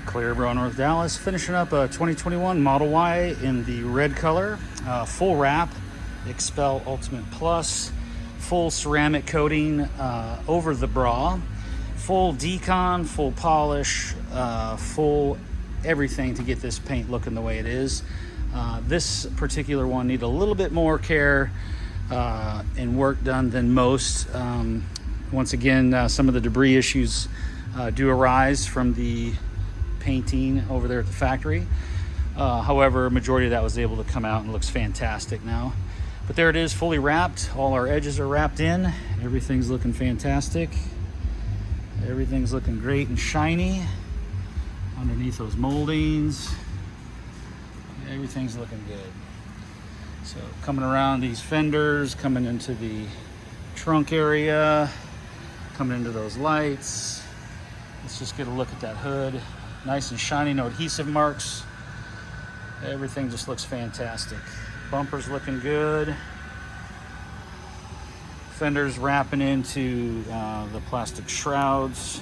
Clear Bro, North Dallas, finishing up a 2021 Model Y in the red color, full wrap, XPEL Ultimate Plus, full ceramic coating over the bra, full decon, full polish, full everything to get this paint looking the way it is. This particular one needed a little bit more care and work done than most. Once again, some of the debris issues do arise from the painting over there at the factory. However, majority of that was able to come out and looks fantastic now. But there it is, fully wrapped. All our edges are wrapped in. Everything's looking fantastic. Everything's looking great and shiny underneath those moldings. Everything's looking good. So coming around these fenders, coming into the trunk area, coming into those lights. Let's just get a look at that hood. Nice and shiny, no adhesive marks. Everything just looks fantastic. Bumper's looking good. Fenders wrapping into the plastic shrouds.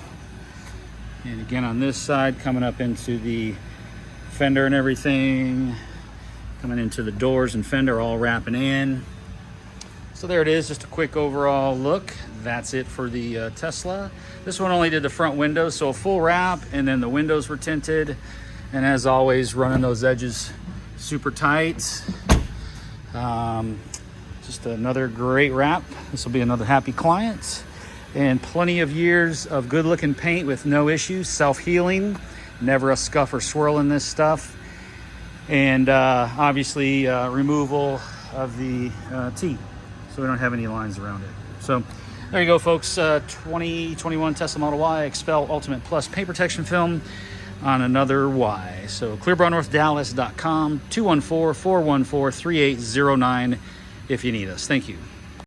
And again on this side, coming up into the fender and everything. Coming into the doors and fender, all wrapping in. So there it is, just a quick overall look. That's it for the Tesla. This one only did the front windows, so a full wrap, and then the windows were tinted. And as always, running those edges super tight. Just another great wrap. This will be another happy client. And plenty of years of good looking paint with no issues, self-healing, never a scuff or swirl in this stuff. And obviously removal of the T, so we don't have any lines around it. So there you go, folks. 2021 Tesla Model Y XPEL Ultimate Plus paint protection film on another Y. So clearbronorthdallas.com, 214-414-3809 if you need us. Thank you.